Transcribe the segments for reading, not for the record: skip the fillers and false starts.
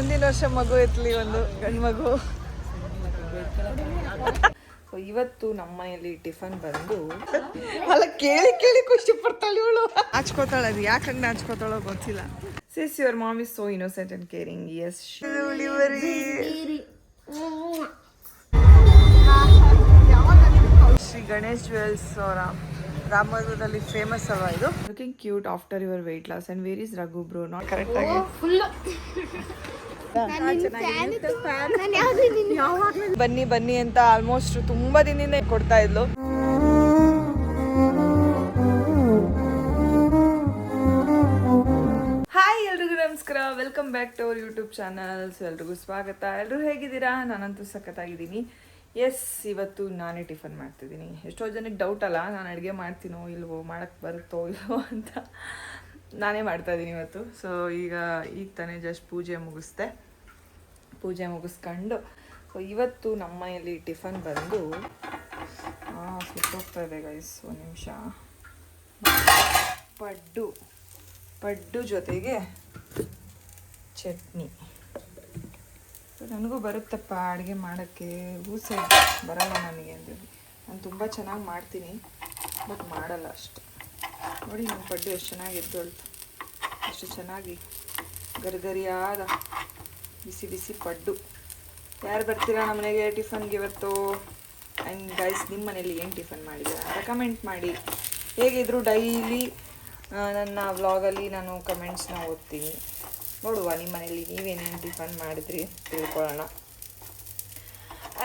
ಮುಂದಿನ ವರ್ಷ ಮಗು ಎತ್ತಲಿ, ಒಂದು ಗಂಡು ಮಗು. ಸೊ ಇವತ್ತು ನಮ್ಮ ಮನೆಯಲ್ಲಿ ಟಿಫನ್ ಬಂದು ಅಲ್ಲ ಕೇಳಿ ಕೇಳಿ ಖುಷಿ ಪಡ್ತಾಳೆ ಇವಳು. ನಾಚ್ಕೋತಾಳೆ, ಅದು ಯಾಕೆ ಹಂಗೆ ನಾಚ್ಕೋತಾಳೋ ಗೊತ್ತಿಲ್ಲ. Sis your mom is so innocent and caring. Yes Shri Ganesh jewels ಅವರ ರಾಮನಗರದಲ್ಲಿ ಫೇಮಸ್ ಅಲ್ವಾ ಇದು. Looking cute after your weight loss and where is Raghu bro? Not correct ಆಗಿ ಬನ್ನಿ ಬನ್ನಿ ಅಂತ ಆಲ್ಮೋಸ್ಟ್ ತುಂಬಾ ದಿನದಿಂದ ಕೊಡ್ತಾ ಇದ್ಲು. ಹಾಯ್, ಎಲ್ರಿಗೂ ನಮಸ್ಕಾರ, welcome back to our YouTube channels. ಎಲ್ರಿಗೂ ಸ್ವಾಗತ. ಎಲ್ಲರೂ ಹೇಗಿದ್ದೀರಾ? ನಾನಂತೂ ಸಖತ್ತಾಗಿದ್ದೀನಿ. ಎಸ್, ಇವತ್ತು ನಾನೇ ಟಿಫನ್ ಮಾಡ್ತಿದ್ದೀನಿ. ಎಷ್ಟೋ ಜನಕ್ಕೆ ಡೌಟ್ ಅಲ್ಲ, ನಾನು ಅಡುಗೆ ಮಾಡ್ತೀನೋ ಇಲ್ವೋ, ಮಾಡೋಕ್ಕೆ ಬರುತ್ತೋ ಇಲ್ವೋ ಅಂತ. ನಾನೇ ಮಾಡ್ತಾಯಿದ್ದೀನಿ ಇವತ್ತು. ಸೊ ಈಗ ತಾನೇ ಜಸ್ಟ್ ಪೂಜೆ ಮುಗಿಸ್ಕೊಂಡು ಸೊ ಇವತ್ತು ನಮ್ಮ ಮನೆಯಲ್ಲಿ ಟಿಫನ್ ಬಂದು ಸುಟ್ಟೋಗ್ತಾ ಇದೆ ಗೈಸ್, ಒಂದು ನಿಮಿಷ. ಪಡ್ಡು ಜೊತೆಗೆ ಚಟ್ನಿ. ನನಗೂ ಬರುತ್ತಪ್ಪ ಅಡುಗೆ ಮಾಡೋಕ್ಕೆ, ಊಸೆ ಬರಲ್ಲ ನನಗೆ ಅಂದರೆ. ನಾನು ತುಂಬ ಚೆನ್ನಾಗಿ ಮಾಡ್ತೀನಿ, ಬಟ್ ಮಾಡಲ್ಲ ಅಷ್ಟು. ನೋಡಿ ನನ್ನ ಪಡ್ಡು ಎಷ್ಟು ಚೆನ್ನಾಗಿ ಎದ್ದೊಳ್ತು, ಎಷ್ಟು ಚೆನ್ನಾಗಿ ಗರಿಗರಿಯಾದ ಬಿಸಿ ಬಿಸಿ ಪಡ್ಡು. ಯಾರು ಬರ್ತೀರಾ ನಮ್ಮ ಮನೆಗೆ ಟಿಫನ್ಗೆ ಇವತ್ತು? ಆ್ಯಂಡ್ ಗೈಸ್, ನಿಮ್ಮ ಮನೇಲಿ ಏನು ಟಿಫನ್ ಮಾಡಿದ್ದೀರಾ ಅಂತ ಕಮೆಂಟ್ ಮಾಡಿ. ಹೇಗಿದ್ರು ಡೈಲಿ ನನ್ನ ವ್ಲಾಗಲ್ಲಿ ನಾನು ಕಮೆಂಟ್ಸ್ನ ಓದ್ತೀನಿ. ನೋಡುವ ನಿಮ್ಮ ಮನೇಲಿ ನೀವೇನೇನು ಟಿಫನ್ ಮಾಡಿದ್ರಿ ತಿಳ್ಕೊಳ್ಳೋಣ.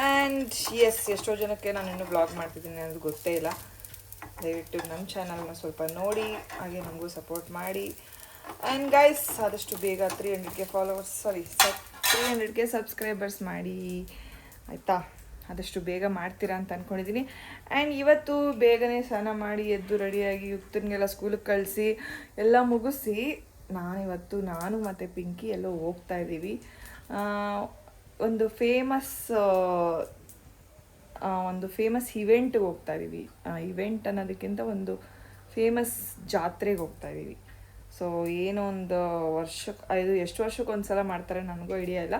ಆ್ಯಂಡ್ ಎಸ್, ಎಷ್ಟೋ ಜನಕ್ಕೆ ನಾನು ಇನ್ನೂ ವ್ಲಾಗ್ ಮಾಡ್ತಿದ್ದೀನಿ ಅನ್ನೋದು ಗೊತ್ತೇ ಇಲ್ಲ. ದಯವಿಟ್ಟು ನಮ್ಮ ಚಾನಲ್ನ ಸ್ವಲ್ಪ ನೋಡಿ, ಹಾಗೆ ನಮಗೂ ಸಪೋರ್ಟ್ ಮಾಡಿ. ಆ್ಯಂಡ್ ಗೈಸ್, ಆದಷ್ಟು ಬೇಗ 300K ಸಬ್ಸ್ಕ್ರೈಬರ್ಸ್ ಮಾಡಿ ಆಯಿತಾ? ಆದಷ್ಟು ಬೇಗ ಮಾಡ್ತೀರಾ ಅಂತ ಅಂದ್ಕೊಂಡಿದ್ದೀನಿ. ಆ್ಯಂಡ್ ಇವತ್ತು ಬೇಗನೆ ಸ್ನಾನ ಮಾಡಿ ಎದ್ದು ರೆಡಿಯಾಗಿ ಯುಕ್ತನಿಗೆಲ್ಲ ಸ್ಕೂಲಿಗೆ ಕಳಿಸಿ ಎಲ್ಲ ಮುಗಿಸಿ ನಾನು ಮತ್ತು ಪಿಂಕಿ ಎಲ್ಲೋ ಹೋಗ್ತಾ ಇದ್ದೀವಿ. ಒಂದು ಫೇಮಸ್ ಇವೆಂಟ್ಗೆ ಹೋಗ್ತಾ ಇದ್ದೀವಿ. ಇವೆಂಟ್ ಅನ್ನೋದಕ್ಕಿಂತ ಒಂದು ಫೇಮಸ್ ಜಾತ್ರೆಗೆ ಹೋಗ್ತಾ ಇದ್ದೀವಿ. ಸೊ ಏನೋ ಒಂದು ಎಷ್ಟು ವರ್ಷಕ್ಕೆ ಒಂದು ಸಲ ಮಾಡ್ತಾರೆ, ನನಗೂ ಐಡಿಯಾ ಇಲ್ಲ.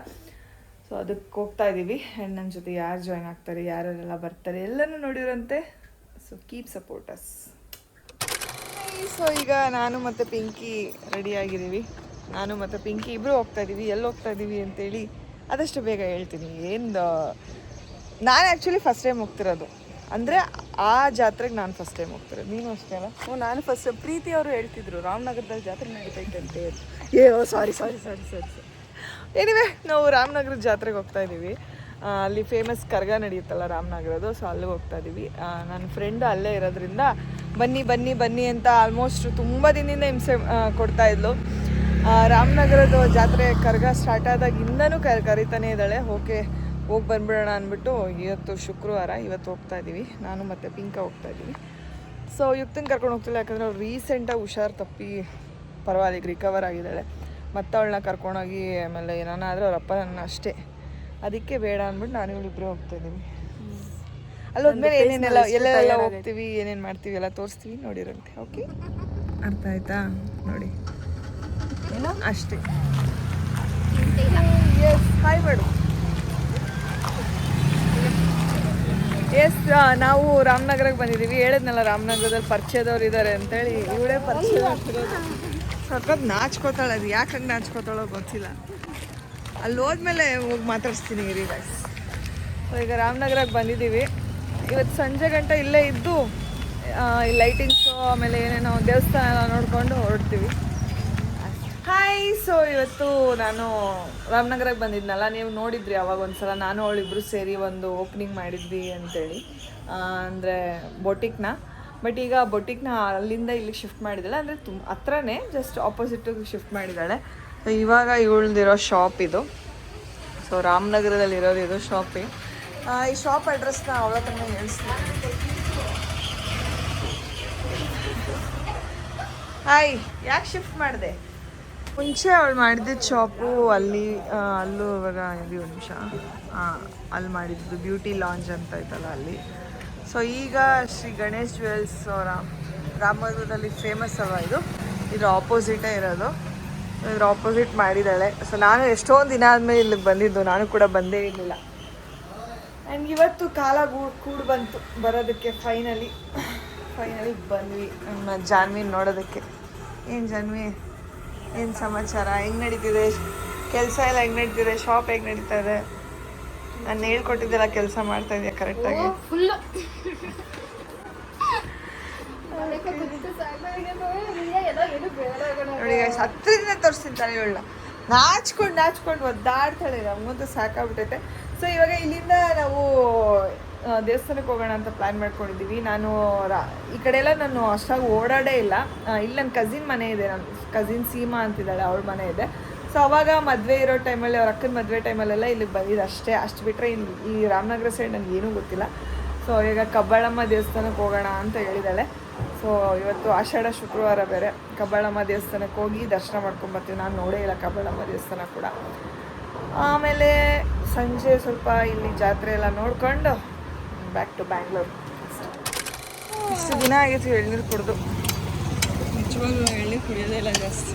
ಸೊ ಅದಕ್ಕೆ ಹೋಗ್ತಾ ಇದ್ದೀವಿ. ಆ್ಯಂಡ್ ನನ್ನ ಜೊತೆ ಯಾರು ಜಾಯ್ನ್ ಆಗ್ತಾರೆ, ಯಾರೆಲ್ಲ ಬರ್ತಾರೆ ಎಲ್ಲನೂ ನೋಡಿರಂತೆ. So keep supports. ಸೊ ಈಗ ನಾನು ಮತ್ತು ಪಿಂಕಿ ರೆಡಿಯಾಗಿದ್ದೀವಿ. ನಾನು ಮತ್ತು ಪಿಂಕಿ ಇಬ್ಬರು ಹೋಗ್ತಾ ಇದ್ದೀವಿ. ಎಲ್ಲಿ ಹೋಗ್ತಾ ಇದ್ದೀವಿ ಅಂತೇಳಿ ಆದಷ್ಟು ಬೇಗ ಹೇಳ್ತೀನಿ. ನಾನು ಆ್ಯಕ್ಚುಲಿ ಫಸ್ಟ್ ಟೈಮ್ ಹೋಗ್ತಿರೋದು, ಅಂದರೆ ಆ ಜಾತ್ರೆಗೆ ನಾನು ಫಸ್ಟ್ ಟೈಮ್ ಹೋಗ್ತಿರೋದು. ನೀನು ಅಷ್ಟೇ ಅಲ್ಲ? ನಾನು ಫಸ್ಟ್. ಪ್ರೀತಿ ಅವರು ಹೇಳ್ತಿದ್ರು ರಾಮನಗರದಲ್ಲಿ ಜಾತ್ರೆ ನಡೀತೈತೆ ಅಂತ ಹೇಳಿ. ಸಾರಿ. ಎನಿವೆ, ನಾವು ರಾಮನಗರದ ಜಾತ್ರೆಗೆ ಹೋಗ್ತಾ ಇದ್ದೀವಿ. ಅಲ್ಲಿ ಫೇಮಸ್ ಕರ್ಗ ನಡೆಯುತ್ತಲ್ಲ ರಾಮನಗರದು, ಸೊ ಅಲ್ಲಿಗೆ ಹೋಗ್ತಾ ಇದ್ದೀವಿ. ನನ್ನ ಫ್ರೆಂಡ್ ಅಲ್ಲೇ ಇರೋದ್ರಿಂದ ಬನ್ನಿ ಅಂತ ಆಲ್ಮೋಸ್ಟ್ ತುಂಬ ದಿನದಿಂದ ಹಿಂಸೆ ಕೊಡ್ತಾಯಿದ್ಲು. ರಾಮನಗರದ ಜಾತ್ರೆ ಕರ್ಗ ಸ್ಟಾರ್ಟ್ ಆದಾಗಿಂದನೂ ಕರಿತಾನೇ ಇದ್ದಾಳೆ. ಹೋಗಿ ಬಂದ್ಬಿಡೋಣ ಅಂದ್ಬಿಟ್ಟು ಇವತ್ತು ಶುಕ್ರವಾರ, ಇವತ್ತು ಹೋಗ್ತಾ ಇದ್ದೀವಿ. ನಾನು ಮತ್ತು ಪಿಂಕ ಹೋಗ್ತಾ ಇದ್ದೀವಿ. ಸೊ ಯುಕ್ತಂಗೆ ಕರ್ಕೊಂಡು ಹೋಗ್ತಿಲ್ಲ, ಯಾಕಂದರೆ ಅವ್ಳು ರೀಸೆಂಟಾಗಿ ಹುಷಾರು ತಪ್ಪಿ ಪರವಾಗಿಲ್ಲ ರಿಕವರ್ ಆಗಿದ್ದಾಳೆ. ಮತ್ತು ಅವಳನ್ನ ಕರ್ಕೊಂಡೋಗಿ ಆಮೇಲೆ ಏನಾದರೂ ಅವ್ರ ಅಪ್ಪ ನನ್ನ ಅಷ್ಟೇ, ಅದಕ್ಕೆ ಬೇಡ ಅಂದ್ಬಿಟ್ಟು ನಾನು ಇವಳಿಬ್ಬರೇ ಹೋಗ್ತಾ ಇದ್ದೀವಿ. ಅಲ್ಲಿ ಹೋದ್ಮೇಲೆ ಎಲ್ಲೆಲ್ಲ ಹೋಗ್ತೀವಿ, ಏನೇನು ಮಾಡ್ತೀವಿ ಎಲ್ಲ ತೋರಿಸ್ತೀವಿ, ನೋಡಿರಂತೆ. ಓಕೆ, ಅರ್ಥ ಆಯ್ತಾ? ನೋಡಿ ಏನೋ ಅಷ್ಟೇ. ಎಸ್, ಹಾಯ್ ಮಾಡು. ಎಸ್, ನಾವು ರಾಮನಗರಕ್ಕೆ ಬಂದಿದ್ದೀವಿ. ಹೇಳಿದ್ನಲ್ಲ ರಾಮನಗರದಲ್ಲಿ ಪರಿಚಯದವ್ರು ಇದ್ದಾರೆ ಅಂತೇಳಿ. ಇವಳೇ ಪರಿಚಯ ಆಗ್ತಿರೋದು. ಸಖತ್ ನಾಚ್ಕೋತಾಳೆ, ಅದು ಯಾಕೆ ಹಂಗೆ ನಾಚ್ಕೋತಾಳೋ ಗೊತ್ತಿಲ್ಲ. ಅಲ್ಲಿ ಹೋದ್ಮೇಲೆ ಹೋಗಿ ಮಾತಾಡಿಸ್ತೀನಿ ಇರಿ ಗೈಸ್. ಸೊ ಈಗ ರಾಮನಗರಕ್ಕೆ ಬಂದಿದ್ದೀವಿ. ಇವತ್ತು ಸಂಜೆ ಗಂಟೆ ಇಲ್ಲೇ ಇದ್ದು ಈ ಲೈಟಿಂಗ್ಸು ಆಮೇಲೆ ಏನೇನೋ ದೇವಸ್ಥಾನ ಎಲ್ಲ ನೋಡಿಕೊಂಡು ಹೊರಡ್ತೀವಿ. ಹಾಯ್, ಸೊ ಇವತ್ತು ನಾನು ರಾಮನಗರಕ್ಕೆ ಬಂದಿದ್ನಲ್ಲ, ನೀವು ನೋಡಿದ್ರಿ ಅವಾಗ ಒಂದ್ಸಲ ನಾನು ಅವಳಿಬ್ಬರು ಸೇರಿ ಒಂದು ಓಪನಿಂಗ್ ಮಾಡಿದ್ವಿ ಅಂತೇಳಿ, ಅಂದರೆ ಬೊಟಿಕ್ನ. ಬಟ್ ಈಗ ಬೊಟಿಕ್ನ ಅಲ್ಲಿಂದ ಇಲ್ಲಿಗೆ ಶಿಫ್ಟ್ ಮಾಡಿದ್ದಾಳೆ, ಅಂದರೆ ಹತ್ರನೇ, ಜಸ್ಟ್ ಆಪೋಸಿಟಿಗೆ ಶಿಫ್ಟ್ ಮಾಡಿದ್ದಾಳೆ. ಸೊ ಇವಾಗ ಇವಳ್ದಿರೋ ಶಾಪ್ ಇದು. ಸೊ ರಾಮನಗರದಲ್ಲಿರೋದು ಇದು ಶಾಪೇ. ಈ ಶಾಪ್ ಅಡ್ರೆಸ್ನ ಅವಳ ಹತ್ರನೇ ಹೇಳಿಸ್ತೀನಿ. ಹಾಯ್, ಯಾಕೆ ಶಿಫ್ಟ್ ಮಾಡಿದೆ? ಮುಂಚೆ ಅವಳು ಮಾಡಿದ್ದ ಶಾಪು ಅಲ್ಲೂ ಇವಾಗ ಒಂದು ನಿಮಿಷ ಅಲ್ಲಿ ಮಾಡಿದ್ದು ಬ್ಯೂಟಿ ಲಾಂಜ್ ಅಂತ ಇತ್ತಲ್ಲ ಅಲ್ಲಿ. ಸೊ ಈಗ ಶ್ರೀ ಗಣೇಶ್ ಜ್ಯುವೆಲ್ಸ್ ಅವರ ರಾಮನಗರದಲ್ಲಿ ಫೇಮಸ್ ಅಲ್ವಾ ಇದು ಆಪೋಸಿಟೇ ಇರೋದು. ಇದ್ರ ಆಪೋಸಿಟ್ ಮಾಡಿದ್ದಾಳೆ. ಸೊ ನಾನು ಎಷ್ಟೊಂದು ದಿನ ಆದಮೇಲೆ ಇಲ್ಲಿಗೆ ಬಂದಿದ್ದು, ನಾನು ಕೂಡ ಬಂದೇ ಇರಲಿಲ್ಲ. ಆ್ಯಂಡ್ ಇವತ್ತು ಕಾಲ ಕೂಡು ಬಂತು ಬರೋದಕ್ಕೆ. ಫೈನಲಿ ಬಂದ್ವಿ ನಮ್ಮ ಜಾನ್ವಿನ ನೋಡೋದಕ್ಕೆ. ಏನು ಜಾನ್ವಿ, ಏನು ಸಮಾಚಾರ, ಹೆಂಗೆ ನಡೀತಿದೆ ಕೆಲಸ ಎಲ್ಲ, ಹೆಂಗೆ ನಡೀತಿದೆ ಶಾಪ್, ಹೇಗೆ ನಡೀತಾ ಇದೆ? ನಾನು ಹೇಳ್ಕೊಟ್ಟಿದ್ದೆಲ್ಲ ಕೆಲಸ ಮಾಡ್ತಾ ಇದೆಯಾ ಕರೆಕ್ಟಾಗಿ? ನೋಡಿ ಹತ್ತಿರದಿಂದ ತೋರಿಸ್ತಿದ್ದಾಳೆ ಇವಳ, ನಾಚ್ಕೊಂಡು ಒದ್ದಾಡ್ತಾಳೆ. ನಮಗಂತೂ ಸಾಕಾಗ್ಬಿಟ್ಟೈತೆ. ಸೊ ಇವಾಗ ಇಲ್ಲಿಂದ ನಾವು ದೇವಸ್ಥಾನಕ್ಕೆ ಹೋಗೋಣ ಅಂತ ಪ್ಲ್ಯಾನ್ ಮಾಡ್ಕೊಂಡಿದ್ದೀವಿ. ನಾನು ಈ ಕಡೆ ಎಲ್ಲ ನಾನು ಅಷ್ಟಾಗಿ ಓಡಾಡೇ ಇಲ್ಲ. ಇಲ್ಲಿ ನನ್ನ ಕಸಿನ್ ಮನೆ ಇದೆ, ನನ್ನ ಕಸಿನ್ ಸೀಮಾ ಅಂತಿದ್ದಾಳೆ, ಅವಳ ಮನೆ ಇದೆ. ಸೊ ಅವಾಗ ಮದುವೆ ಇರೋ ಟೈಮಲ್ಲಿ, ಅವ್ರ ಅಕ್ಕನ ಮದುವೆ ಟೈಮಲ್ಲೆಲ್ಲ ಇಲ್ಲಿಗೆ ಬಂದಿದ್ದು ಅಷ್ಟೇ. ಅಷ್ಟು ಬಿಟ್ಟರೆ ಈ ರಾಮನಗರ ಸೈಡ್ ನನಗೆ ಏನೂ ಗೊತ್ತಿಲ್ಲ. ಸೊ ಈಗ ಕಬ್ಬಾಳಮ್ಮ ದೇವಸ್ಥಾನಕ್ಕೆ ಹೋಗೋಣ ಅಂತ ಹೇಳಿದ್ದಾಳೆ. ಸೊ ಇವತ್ತು ಆಷಾಢ ಶುಕ್ರವಾರ ಬೇರೆ, ಕಬ್ಬಾಳಮ್ಮ ದೇವಸ್ಥಾನಕ್ಕೆ ಹೋಗಿ ದರ್ಶನ ಮಾಡ್ಕೊಂಬರ್ತೀವಿ. ನಾನು ನೋಡೇ ಇಲ್ಲ ಕಬ್ಬಾಳಮ್ಮ ದೇವಸ್ಥಾನ ಕೂಡ. ಆಮೇಲೆ ಸಂಜೆ ಸ್ವಲ್ಪ ಇಲ್ಲಿ ಜಾತ್ರೆ ಎಲ್ಲ ನೋಡ್ಕೊಂಡು ಬ್ಯಾಕ್ ಟು ಬ್ಯಾಂಗ್ಳೂರು. ಇಷ್ಟು ದಿನ ಆಗೈತಿ ಎಳ್ನೀರು ಕುಡಿದು. ನಿಜವಾಗ್ಲೂ ಎಳ್ನೀರು ಕುಡಿಯೋದೇ ಇಲ್ಲ ಜಾಸ್ತಿ.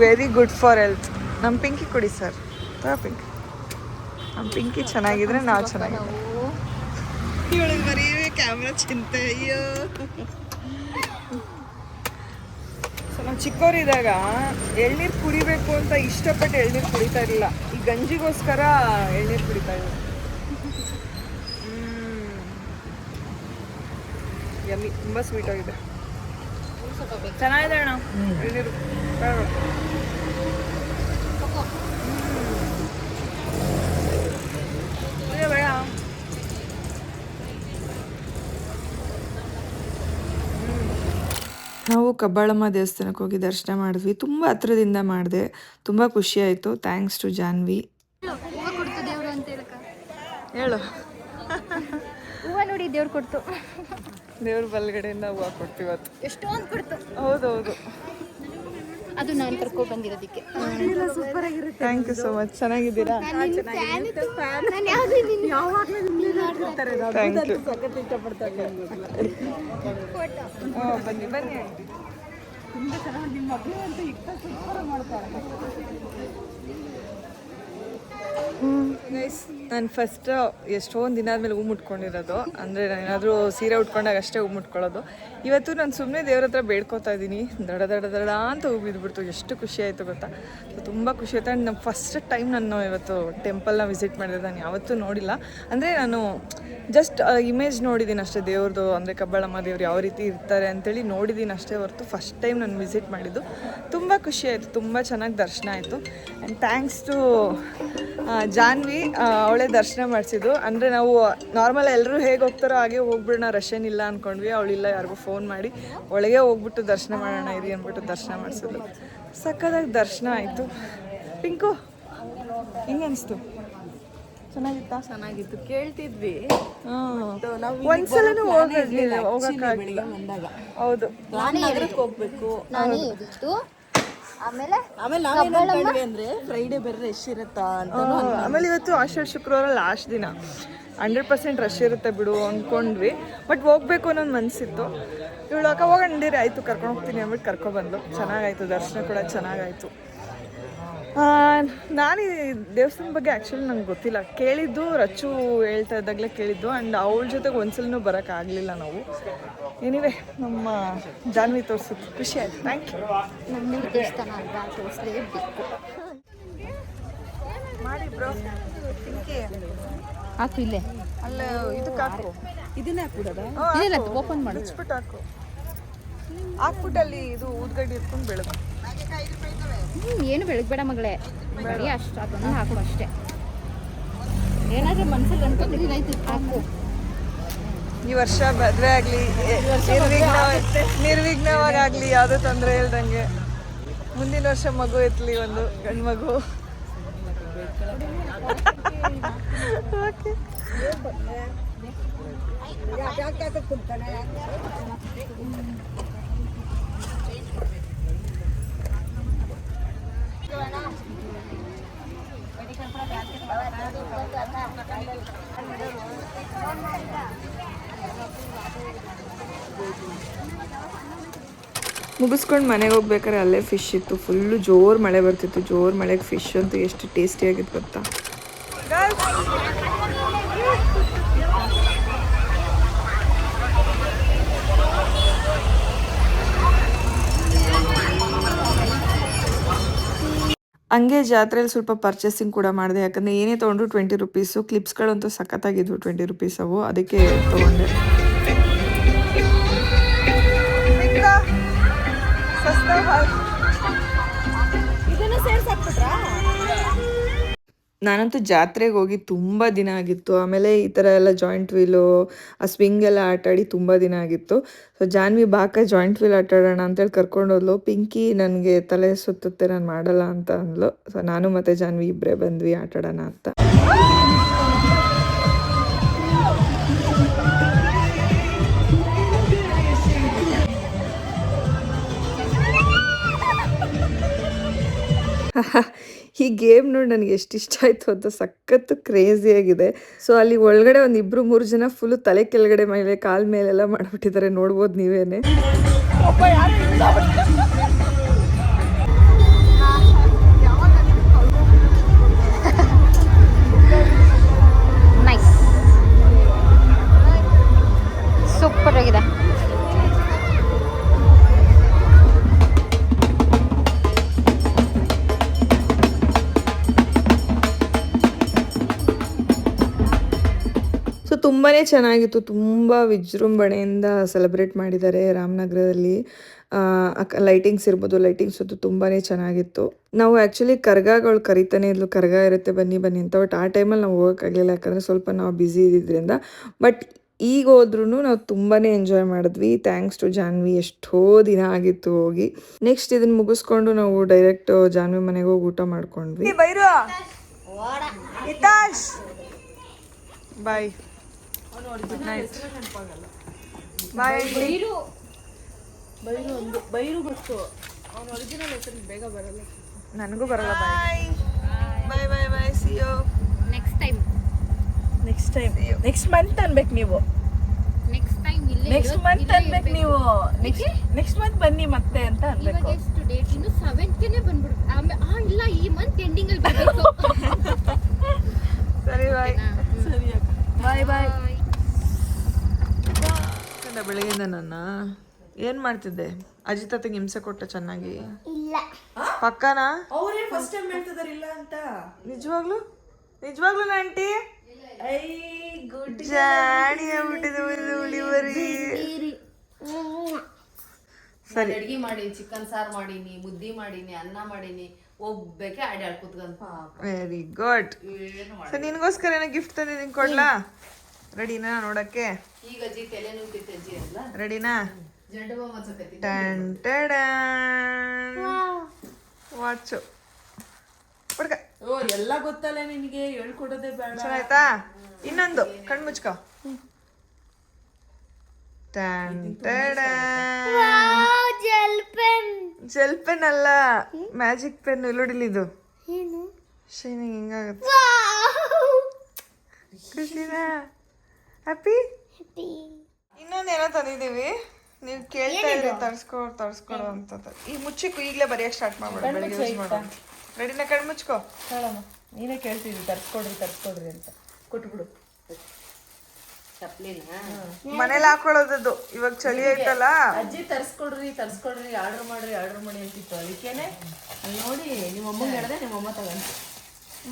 Very good for health. ನಮ್ಮ ಪಿಂಕಿ ಕುಡಿ ಸರ್. ಪಿಂಕಿ, ನಮ್ಮ ಪಿಂಕಿ ಚೆನ್ನಾಗಿದ್ರೆ ನಾವು ಚೆನ್ನಾಗಿದ್ದೀವಿ. ಇವಳಿಗೆ ಬರೀ ಕ್ಯಾಮ್ರಾ ಚಿಂತೆ. ಅಯ್ಯೋ, ಸೊ ನಾವು ಚಿಕ್ಕವರಿದ್ದಾಗ ಎಳ್ನೀರು ಕುಡಿಬೇಕು ಅಂತ ಇಷ್ಟಪಟ್ಟು ಎಳ್ನೀರು ಕುಡಿತಾ ಇರಲಿಲ್ಲ. ಈ ಗಂಜಿಗೋಸ್ಕರ ಎಳ್ನೀರು ಕುಡಿತಾ ಇದ್ದೀವಿ. ಯಮ್ಮಿ, ತುಂಬ ಸ್ವೀಟ್ ಆಗಿದೆ, ಚೆನ್ನಾಗಿದೆ ಅಣ್ಣ ಎಳ್ನೀರು. ಬೇಡ. ನಾವು ಕಬ್ಬಾಳಮ್ಮ ದೇವಸ್ಥಾನಕ್ಕೆ ಹೋಗಿ ದರ್ಶನ ಮಾಡಿದ್ವಿ. ತುಂಬ ಹತ್ರದಿಂದ ಮಾಡಿದೆ, ತುಂಬ ಖುಷಿ ಆಯಿತು. Thanks to Janvi. ಹೇಳು. ಹೂವು ನೋಡಿ ದೇವ್ರು ಕೊಡ್ತು. ದೇವ್ರ ಬಲ್ಗಡೆಯಿಂದ ಹೂವು ಕೊಡ್ತೀವಿ ಇವತ್ತು. ಎಷ್ಟೊಂದು ಕೊಡ್ತು. ಹೌದೌದು, ಅದು ನಾನು ಕರ್ಕೊಂಡು ಬಂದಿರೋದಕ್ಕೆ. ಸೂಪರ್ ಆಗಿರುತ್ತೆ. Thank you so much. ಚೆನ್ನಾಗಿದ್ದೀರಾ? Thank you. ಬನ್ನಿ ಬನ್ನಿ. ನಾನು ಫಸ್ಟ್ ಎಷ್ಟೊಂದು ದಿನ ಆದಮೇಲೆ ಹೂ ಮುಟ್ಕೊಂಡಿರೋದು. ಅಂದರೆ ನಾನು ಏನಾದರೂ ಸೀರೆ ಉಟ್ಕೊಂಡಾಗ ಅಷ್ಟೇ ಹೂ ಮುಟ್ಕೊಳ್ಳೋದು. ಇವತ್ತು ನಾನು ಸುಮ್ಮನೆ ದೇವ್ರ ಹತ್ರ ಬೇಡ್ಕೊತಾ ಇದ್ದೀನಿ. ದಡ ದಡ ದಡ ಅಂತ ಹೂ ಬಿದ್ದುಬಿಡ್ತು. ಎಷ್ಟು ಖುಷಿ ಆಯಿತು ಗೊತ್ತಾ? ತುಂಬ ಖುಷಿ ಆಯಿತು. ಆ್ಯಂಡ್ ನಮ್ಮ ಫಸ್ಟ್ ಟೈಮ್ ನಾನು ಇವತ್ತು ಟೆಂಪಲ್ನ ವಿಸಿಟ್ ಮಾಡಿದೆ. ನಾನು ಯಾವತ್ತೂ ನೋಡಿಲ್ಲ. ಅಂದರೆ ನಾನು ಜಸ್ಟ್ ಇಮೇಜ್ ನೋಡಿದ್ದೀನಿ ಅಷ್ಟೇ ದೇವ್ರದ್ದು. ಅಂದರೆ ಕಬ್ಬಾಳಮ್ಮ ದೇವ್ರು ಯಾವ ರೀತಿ ಇರ್ತಾರೆ ಅಂತೇಳಿ ನೋಡಿದ್ದೀನಿ ಅಷ್ಟೇ ಹೊರತು ಫಸ್ಟ್ ಟೈಮ್ ನಾನು ವಿಸಿಟ್ ಮಾಡಿದ್ದು. ತುಂಬ ಖುಷಿ ಆಯಿತು, ತುಂಬ ಚೆನ್ನಾಗಿ ದರ್ಶನ ಆಯಿತು. ಆ್ಯಂಡ್ ಥ್ಯಾಂಕ್ಸ್ ಟು ಜಾನ್ವಿ, ಅವಳೇ ದರ್ಶನ ಮಾಡಿಸಿದ್ದು. ಅಂದರೆ ನಾವು ನಾರ್ಮಲ್ ಎಲ್ಲರೂ ಹೇಗೆ ಹೋಗ್ತಾರೋ ಹಾಗೆ ಹೋಗ್ಬಿಡೋಣ, ರಶ್ ಏನಿಲ್ಲ ಅಂದ್ಕೊಂಡ್ವಿ. ಅವಳಿಲ್ಲ, ಯಾರಿಗೂ ಫೋನ್ ಮಾಡಿ ಒಳಗೆ ಹೋಗ್ಬಿಟ್ಟು ದರ್ಶನ ಮಾಡೋಣ ಇರಿ ಅಂದ್ಬಿಟ್ಟು ದರ್ಶನ ಮಾಡಿಸಿದ್ದು. ಸಕ್ಕದಾಗಿ ದರ್ಶನ ಆಯಿತು. ಪಿಂಕು, ಹೆಂಗೆ ಅನಿಸ್ತು? ಚೆನ್ನಾಗಿತ್ತಾ? ಚೆನ್ನಾಗಿತ್ತು, ಕೇಳ್ತಿದ್ವಿ. ಒಂದ್ಸಲನೂ ಹೋಗಕ್ಕಾಗಿಲ್ಲ. ಹೌದು, ನಗರಕ್ಕೆ ಹೋಗ್ಬೇಕು. ಆಮೇಲೆ ನಾವೇನು ಅಂದ್ರೆ ಫ್ರೈಡೇ ಬೇರೆ ರಶ್ ಇರುತ್ತಾ ಅಂತ. ಆಮೇಲೆ ಇವತ್ತು ಆಷಾಢ ಶುಕ್ರವಾರ ಲಾಸ್ಟ್ ದಿನ, 100% ರಶ್ ಇರುತ್ತೆ ಬಿಡು ಅಂದ್ಕೊಂಡ್ವಿ. ಬಟ್ ಹೋಗ್ಬೇಕು ಅನ್ನೋದು ಮನಸ್ಸಿತ್ತು. ಇವಳು ಅಕ್ಕ ಹೋಗಂಡಿರಿ, ಆಯಿತು ಕರ್ಕೊಂಡು ಹೋಗ್ತೀನಿ ಅಂದ್ಬಿಟ್ಟು ಕರ್ಕೊಬಂದು. ಚೆನ್ನಾಗಾಯಿತು, ದರ್ಶನ ಕೂಡ ಚೆನ್ನಾಗಾಯಿತು. ನಾನು ಈ ದೇವಸ್ಥಾನದ ಬಗ್ಗೆ ಆ್ಯಕ್ಚುಲಿ ನಂಗೆ ಗೊತ್ತಿಲ್ಲ. ಕೇಳಿದ್ದು ರಚ್ಚು ಹೇಳ್ತಾ ಇದ್ದಾಗಲೇ ಕೇಳಿದ್ದು. ಆ್ಯಂಡ್ ಅವಳ ಜೊತೆಗೆ ಒಂದ್ಸಲೂ ಬರೋಕ್ಕಾಗಲಿಲ್ಲ ನಾವು. ಎನಿವೆ, ನಮ್ಮ ಜಾನ್ವಿ ತೋರಿಸಿದ್ದು ಖುಷಿ ಆಯಿತು. Thank you. ನಮ್ಮ ದೇವಸ್ಥಾನ ಅಲ್ವಾ, ತೋರಿಸಲೇಬೇಕು. ಮಾಡಿ ಬ್ರೋ. ಪಿಂಕಿ ಹಾಕು ಇಲ್ಲೇ, ಅಲ್ಲ ಇದಕ್ಕೆ ಹಾಕು. ಇದನ್ನೇ ಹಾಕ್ಬಿಡೋದ? ಇಲ್ಲ, ಓಪನ್ ಮಾಡಿ ಮುಚ್ಬಿಟ್ಟು ಹಾಕು. ಹಾಕ್ಬಿಟ್ಟು ಅಲ್ಲಿ ಇದು ಊದ್ಗಡ್ಡಿ ಎತ್ಕೊಂಡು ಬೆಳಕು. ಏನು ಬೆಳಗ್ಬೇಡ ಮಗಳೇ, ಬರೀ ಅಷ್ಟು ಅದನ್ನು ಹಾಕು ಅಷ್ಟೇ. ಏನಾದರೂ ಮನಸ್ಸಲ್ಲಿ ಅನ್ಕೊಂಡು ಹಾಕು. ಈ ವರ್ಷ ಮದುವೆ ಆಗಲಿ, ನಿರ್ವಿಘ್ನವಾಗಲಿ, ಯಾವುದೂ ತೊಂದರೆ ಇಲ್ದಂಗೆ. ಮುಂದಿನ ವರ್ಷ ಮಗು ಎತ್ತಲಿ, ಒಂದು ಗಂಡು ಮಗು. ಓಕೆ. ಮುಗಿಸ್ಕೊಂಡು ಮನೆಗೆ ಹೋಗ್ಬೇಕಾದ್ರೆ ಅಲ್ಲೇ ಫಿಶ್ ಇತ್ತು. ಫುಲ್ಲು ಜೋರು ಮಳೆ ಬರ್ತಿತ್ತು. ಜೋರು ಮಳೆಗೆ ಫಿಶ್ ಅಂತೂ ಎಷ್ಟು ಟೇಸ್ಟಿಯಾಗಿತ್ತು ಗೊತ್ತಾ. ಹಂಗೆ ಜಾತ್ರೆಯಲ್ಲಿ ಸ್ವಲ್ಪ ಪರ್ಚೇಸಿಂಗ್ ಕೂಡ ಮಾಡಿದೆ. ಯಾಕಂದರೆ ಏನೇ ತೊಗೊಂಡ್ರು 20 ರುಪೀಸು. ಕ್ಲಿಪ್ಸ್ಗಳಂತೂ ಸಖತ್ತಾಗಿದ್ವು 20 ರುಪೀಸ್ ಅವು, ಅದಕ್ಕೆ ತೊಗೊಂಡೆ. ನಾನಂತೂ ಜಾತ್ರೆಗೆ ಹೋಗಿ ತುಂಬ ದಿನ ಆಗಿತ್ತು. ಆಮೇಲೆ ಈ ಥರ ಎಲ್ಲ ಜಾಯಿಂಟ್ ವೀಲು, ಆ ಸ್ವಿಂಗ್ ಎಲ್ಲ ಆಟಾಡಿ ತುಂಬ ದಿನ ಆಗಿತ್ತು. ಸೊ ಜಾನ್ವಿ ಬಾಕ ಜಾಯಿಂಟ್ ವೀಲ್ ಆಟಾಡೋಣ ಅಂತೇಳಿ ಕರ್ಕೊಂಡೋದ್ಲು. ಪಿಂಕಿ ನನಗೆ ತಲೆ ಸುತ್ತುತ್ತೆ, ನಾನು ಮಾಡಲ್ಲ ಅಂತ ಅಂದ್ಲು. ಸೊ ನಾನು ಮತ್ತು ಜಾನ್ವಿ ಇಬ್ಬರೇ ಬಂದ್ವಿ ಆಟಾಡೋಣ ಅಂತ. ಈ ಗೇಮ್ ನೋಡಿ ನನಗೆ ಎಷ್ಟು ಇಷ್ಟ ಆಯಿತು ಅಂತ, ಸಖತ್ತು ಕ್ರೇಜಿಯಾಗಿದೆ. ಸೊ ಅಲ್ಲಿ ಒಳಗಡೆ ಒಂದು 2-3 ಜನ ಫುಲ್ಲು ತಲೆ ಕೆಳಗಡೆ ಮೇಲೆ ಕಾಲ ಮೇಲೆಲ್ಲ ಮಾಡಿಬಿಟ್ಟಿದ್ದಾರೆ, ನೋಡ್ಬೋದು ನೀವೇನೆ. ನೈಸ್, ಸೂಪರ್ ಆಗಿದೆ. ಸೊ ತುಂಬಾ ಚೆನ್ನಾಗಿತ್ತು. ತುಂಬ ವಿಜೃಂಭಣೆಯಿಂದ ಸೆಲೆಬ್ರೇಟ್ ಮಾಡಿದ್ದಾರೆ ರಾಮನಗರದಲ್ಲಿ. ಲೈಟಿಂಗ್ಸ್ ಇರ್ಬೋದು, ಲೈಟಿಂಗ್ಸ್ ಅದು ತುಂಬಾ ಚೆನ್ನಾಗಿತ್ತು. ನಾವು ಆ್ಯಕ್ಚುಲಿ ಕರ್ಗಗಳು ಕರಿತಾನೆ ಇದ್ಲು, ಕರ್ಗ ಇರುತ್ತೆ ಬನ್ನಿ ಬನ್ನಿ ಅಂತ. ಬಟ್ ಆ ಟೈಮಲ್ಲಿ ನಾವು ಹೋಗೋಕ್ಕಾಗಲಿಲ್ಲ, ಯಾಕಂದರೆ ಸ್ವಲ್ಪ ನಾವು ಬ್ಯುಸಿ ಇದ್ದಿದ್ದರಿಂದ. ಬಟ್ ಈಗ ಹೋದ್ರೂ ನಾವು ತುಂಬಾ ಎಂಜಾಯ್ ಮಾಡಿದ್ವಿ. ಥ್ಯಾಂಕ್ಸ್ ಟು ಜಾನ್ವಿ, ಎಷ್ಟೋ ದಿನ ಆಗಿತ್ತು ಹೋಗಿ. ನೆಕ್ಸ್ಟ್ ಇದನ್ನು ಮುಗಿಸ್ಕೊಂಡು ನಾವು ಡೈರೆಕ್ಟ್ ಜಾನ್ವಿ ಮನೆಗೆ ಹೋಗಿ ಊಟ ಮಾಡ್ಕೊಂಡ್ವಿ. ಬಾಯ್ ಬೈರು ಗೊತ್ತು, ಅವನ ಒರಿಜಿನಲ್ ಹೆಸರು ಬೇಗ ಬರಲ್ಲ, ನನಗೂ ಬರಲ್ಲ. Bye bye bye bye, see you next time next month ಅನ್ಬೇಕು ನೀವು. ನೆಕ್ಸ್ಟ್ ಮಂತ್ ಅನ್ಬೇಕು ನೀವು. ನೆಕ್ಸ್ಟ್ ಮಂತ್ ಬನ್ನಿ ಮತ್ತೆ ಅಂತ ಅನ್ಬೇಕು. ಇವಾಗ ಎಷ್ಟು ಡೇಟ್? ಇನ್ನು 7th ಬಂದ್ಬಿಡು. ಇಲ್ಲ, ಈ ಮಂತ್ ಎಂಡಿಂಗ್ ಅಲ್ಲಿ ಬರಬೇಕು. ಸರಿ ಬಾಯ್. ಸರಿ ಅಕ್ಕ, ಬಾಯ್ ಬಾಯ್. ಬೆಳಗ್ಗೆಯಿಂದ ನನ್ನ ಏನ್ ಮಾಡ್ತಿದ್ದೆ? ಅಜಿತ್ ಅತ್ತಗೆ ಹಿಂಸೆ ಕೊಟ್ಟ ಚೆನ್ನಾಗಿ? ಇಲ್ಲ, ಪಕ್ಕನಾ? ಅವರೇ ಫಸ್ಟ್ ಟೈಮ್ ಹೇಳ್ತಿದಾರೆ ಇಲ್ಲ ಅಂತ. ನಿಜವಾಗ್ಲೂ ಆಂಟಿ ಐ ಗುಡ್ ಜಾಣಿ ಆಗ್ಬಿಟ್ಟಿದೆ ಉಳಿವರಿ. ಸರಿ, ಅಡ್ಗೆ ಮಾಡಿ ಚಿಕನ್ ಸಾರು ಮಾಡೀನಿ, ಮುದ್ದಿ ಮಾಡೀನಿ, ಅನ್ನ ಮಾಡೀನಿ, ಒಬ್ಬಕ್ಕೆ ಆಡ್ಯಾಡ್ ಕುತ್ಕೊಂಡ್. Very good. ಸರ್ ನಿನ್ಗೋಸ್ಕರ ಏನೋ ಗಿಫ್ಟ್ ತಂದಿದ್ದೀನಿ, ಕೊಡ್ಲಾ? ರೆಡಿನಾ ನೋಡಕ್ಕೆ? ಈಗ ಅಜ್ಜಿ ತಲೆ ನುಗ್ತೈತೆ ಅಜ್ಜಿ ಅಲ್ಲ, ರೆಡಿನಾ? ಜಂಡು ಬಾಂಬ್ ಹಚ್ಚಕತ್ತಿ. ವಾಚು ಹುಡ್ಗ ಓ ಎಲ್ಲ ಗೊತ್ತಲ್ಲ ನಿನಗೆ, ಹೇಳ್ಕೊಡೋದೇ ಬೇಡ. ಚೆನ್ನಾಯ್ತಾ? ಇನ್ನೊಂದು ಕಣ್ ಮುಚ್ಕೋ. ಜೆಲ್ ಪೆನ್ ಅಲ್ಲ, ಮ್ಯಾಜಿಕ್ ಪೆನ್. ಇಲ್ಲೋಡಿಲಿದು ಶೈನಿಂಗ್ ಹಿಂಗಾಗುತ್ತೆ. ಖುಷಿನಾ? ಹ್ಯಾಪಿ? ಇನ್ನೊಂದೇನೋ ತಂದಿದ್ದೀವಿ, ನೀವು ಕೇಳ್ತಾ ಇದ್ರಿ ತರ್ಸ್ಕೊಡು ಅಂತದ್ದು. ಈಗ ಮುಚ್ಚಿಕ್ಕು, ಈಗಲೇ ಬರೆಯಕ್ಕೆ ಸ್ಟಾರ್ಟ್ ಮಾಡ್ಬೇಡ, ಬೆಳಗ್ಗೆ ಯೂಸ್ ಮಾಡೋಣ. ರೆಡಿನಾ? ಕಣ್ ಮುಚ್ಕೋ. ಹೇಳಮ್ಮ, ನೀನೇ ಕೇಳ್ತಿದ್ವಿ ತರ್ಸ್ಕೊಡ್ರಿ ಅಂತ. ಕೊಟ್ಬಿಡು. ಚಪ್ಲಿನ ಮನೇಲಿ ಹಾಕೊಳ್ಳೋದದ್ದು. ಇವಾಗ ಚಳಿ ಐತಲ್ಲ. ಅಜ್ಜಿ ತರ್ಸ್ಕೊಡ್ರಿ ಆರ್ಡರ್ ಮಾಡಿ ಅಂತಿತ್ತು. ಅದಕ್ಕೇನೆ ಅಲ್ಲಿ ನೋಡಿ ನಿಮ್ಮಮ್ಮ ಹೇಳಿದೆ, ನಿಮ್ಮಮ್ಮ ತಗೊಂಡು.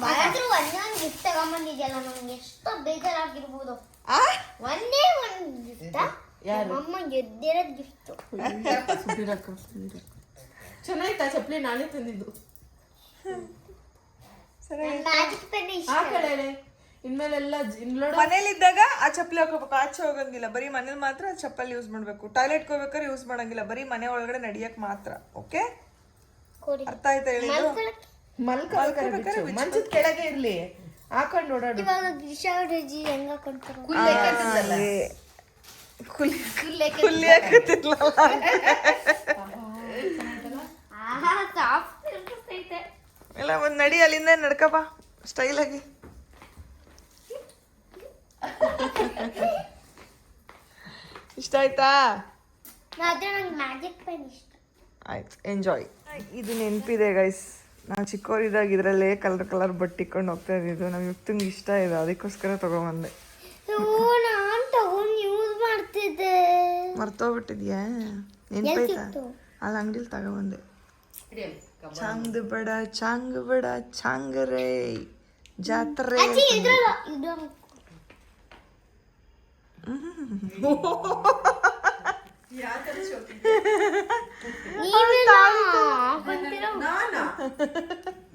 ಒಂದೊಂದು ಗಿಫ್ಟ್ ತಗೊಂಬಂದಿದ್ಯಲ್ಲ, ನಮ್ಗೆ ಎಷ್ಟೋ ಬೇಜಾರಾಗಿರ್ಬೋದು. ಒಂದೇ ಒಂದು ಗಿಫ್ಟ್, ಅಮ್ಮ ಗೆದ್ದಿರೋದ್ ಗಿಫ್ಟ್. ಚೆನ್ನಾಯ್ತಾ ಚಪ್ಲಿ? ನಾನೇ ತಂದಿದ್ದು. ಮ್ಯಾಜಿಕ್ ಪೆನ್ ಇಷ್ಟ. ಆ ಕಡೆ ಇನ್ಮೇಲೆಲ್ಲ ಮನೇಲಿದ್ದಾಗ ಆ ಚಪ್ಪಲಿ ಹಾಕೋಬೇಕು, ಆಚೆ ಹೋಗಂಗಿಲ್ಲ. ಬರೀ ಮನೇಲಿ ಮಾತ್ರ ಚಪ್ಪಲಿ ಯೂಸ್ ಮಾಡ್ಬೇಕು. ಟಾಯ್ಲೆಟ್ಗೆ ಹೋಗ್ಬೇಕಾದ್ರೆ ಯೂಸ್ ಮಾಡಂಗಿಲ್ಲ, ಬರೀ ಮನೆ ಒಳಗಡೆ ನಡಿಯಕ್ ಮಾತ್ರ. ಓಕೆ, ಅರ್ಥ ಆಯ್ತಾ ಹೇಳಿದ್ದು? ಮಲ್ಕೋಬೇಕಾದ್ರೆ ಮಂಚದ ಕೆಳಗೆ ಇರ್ಲಿ, ಹಾಕೊಂಡು ಓಡಾಡು. ಇವಾಗ ಗಿಶಾವ್ರಜ್ಜಿ ಹೆಂಗ ಹಾಕೊಂಡ್ತಾರ? ಕುಲ್ಲಿ ಹಾಕತ್ತಿರ್ಲ. ಇಲ್ಲ, ಒಂದ್ ನಡಿ, ಅಲ್ಲಿಂದ ನಡ್ಕಪ್ಪ ಸ್ಟೈಲ್ ಆಗಿ. ಇಷ್ಟ ಆಯ್ತಾ? ಆದ್ರೆ ನಂಗೆ ಮ್ಯಾಜಿಕ್ ಪೆನ್ ಇಷ್ಟ. ಆಯ್ತು, ಎಂಜಾಯ್. ಇದು ನೆನಪಿದೆ ಗೈಸ್, ನಾವು ಚಿಕ್ಕವರಿದ್ದಾಗ ಇದರಲ್ಲೇ ಕಲರ್ ಬಟ್ಟೆ ಇಟ್ಕೊಂಡು ಹೋಗ್ತಾ ಇದ್ದಿದ್ದು. ನಮ್ಮ ಯುಕ್ತಂಗೆ ಇಷ್ಟ ಇದೆ, ಅದಕ್ಕೋಸ್ಕರ ತೊಗೊಂಬಂದೆ. ನಾನು ತಗೊಂಡು ಯೂಸ್ ಮಾಡ್ತಿದ್ದೆ. ಮರ್ತೋಗ್ಬಿಟ್ಟಿದ್ಯಾ? ನೆನಪೈತಾ? ಅಲ್ಲಿ ಅಂಗಡಿಲಿ ತಗೊಂಬಂದೆ. ಚಾಂಗ್ ಬಡ ಚಾಂಗ್ ರೇ ಜಾತ್ರೆ.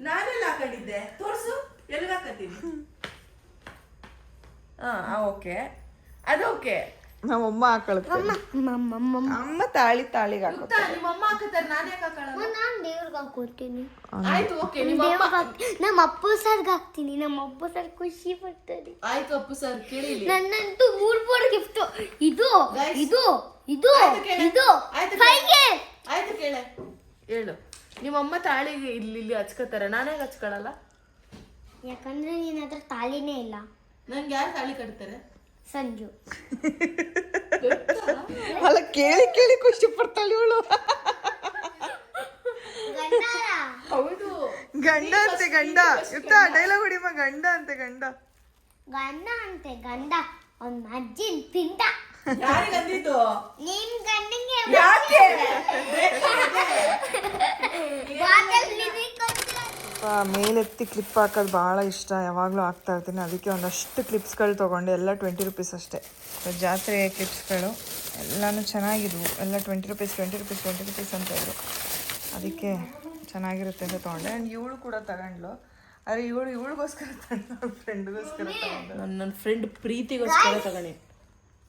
ನಾನೆಲ್ಲ ಹಾಕೊಂಡಿದ್ದೆ, ತೋರ್ಸು ಎಲ್ಲಿಗೆ ಹಾಕತ್ತೀನಿ. ಓಕೆ, ಅದು ಓಕೆ. ನಮ್ಮಮ್ಮ ಹಾಕೊಳುತ್ತೆ. ಅಮ್ಮ ತಾಳಿಗೆ ಹಾಕೋದು. ನಿಮ್ಮ ಅಮ್ಮ ಹಾಕತ್ತಾರೆ, ನಾನು ಯಾಕೆ ಹಾಕೊಳ್ಳಲ್ಲ? ನಾನು ದೇವ್ರಿಗೆ ಹಾಕೋತೀನಿ. ಆಯ್ತು, ಓಕೆ. ನಿಮ್ಮ ಅಮ್ಮ ನಮ್ಮ ಅಪ್ಪು ಸರ್ಗೆ ಹಾಕ್ತೀನಿ. ನಮ್ಮ ಅಪ್ಪು ಸರ್ ಖುಷಿ ಪಡ್ತಾರೆ. ಆಯ್ತು ಅಪ್ಪು ಸರ್, ಕೇಳಿ. ನನ್ನಂತೂ 3 ಗಿಫ್ಟ್. ಇದು Guys. ಇದು ಇದು ಇದು ಆಯ್ತು, 5K. ಆಯ್ತು ಕೇಳೆ, ಹೇಳು. ನಿಮ್ಮ ಅಮ್ಮ ತಾಳಿಗೆ ಇಲ್ಲಿ ಹಚ್ಕೋತಾರೆ, ನಾನೇ ಹಚ್ಕೊಳಲ್ಲ. ಯಾಕಂದ್ರೆ ನಿನ್ನ ಹತ್ರ ತಾಳಿನೇ ಇಲ್ಲ. ನಂಗೆ ಯಾರು ತಾಳಿ ಕಟ್ತಾರೆ? ಸಂಜು. ಅಲ್ಲ, ಕೇಳಿ ಖುಷಿ ಪಡ್ತಾಳೆ ಇವಳು. ಹೌದು, ಗಂಡ ಅಂತೆ ಗಂಡ. ಯುಕ್ತ ಡೈಲಾಗ್ ಹೊಡಿಮ, ಗಂಡ ಅಂತೆ ಗಂಡ. ಗಂಡ ಅಂತೆ ಗಂಡ, ಅವ್ನ ಅಜ್ಜಿನ ಪಿಂಡ. ಯಾರಿಗೆ ಅಂದಿದ್ದು? ನಿಮ್ ಗಂಡಂಗೆ ಯಾಕೆ? ಮೇಲೆತ್ತಿ ಕ್ಲಿಪ್ ಹಾಕೋದು ಭಾಳ ಇಷ್ಟ, ಯಾವಾಗಲೂ ಹಾಕ್ತಾ ಇರ್ತೀನಿ. ಅದಕ್ಕೆ ಒಂದಷ್ಟು ಕ್ಲಿಪ್ಸ್ಗಳು ತೊಗೊಂಡೆ, ಎಲ್ಲ 20 ರುಪೀಸ್ ಅಷ್ಟೇ. ಜಾತ್ರೆ ಕ್ಲಿಪ್ಸ್ಗಳು ಎಲ್ಲನೂ ಚೆನ್ನಾಗಿದ್ವು, ಎಲ್ಲ 20 ರುಪೀಸ್ ಅಂತ ಇದ್ರು. ಅದಕ್ಕೆ ಚೆನ್ನಾಗಿರುತ್ತೆ ಅಂತ ತೊಗೊಂಡೆ. ಆ್ಯಂಡ್ ಇವಳು ಕೂಡ ತಗೊಂಡ್ಲು. ಆದರೆ ಇವಳಿಗೋಸ್ಕರ ತಗೊಂಡು, ಫ್ರೆಂಡ್ಗೋಸ್ಕರ ತಗೊಂಡು. ನನ್ನ ಫ್ರೆಂಡ್ ಪ್ರೀತಿಗೋಸ್ಕರ ತಗೊಂಡೆ.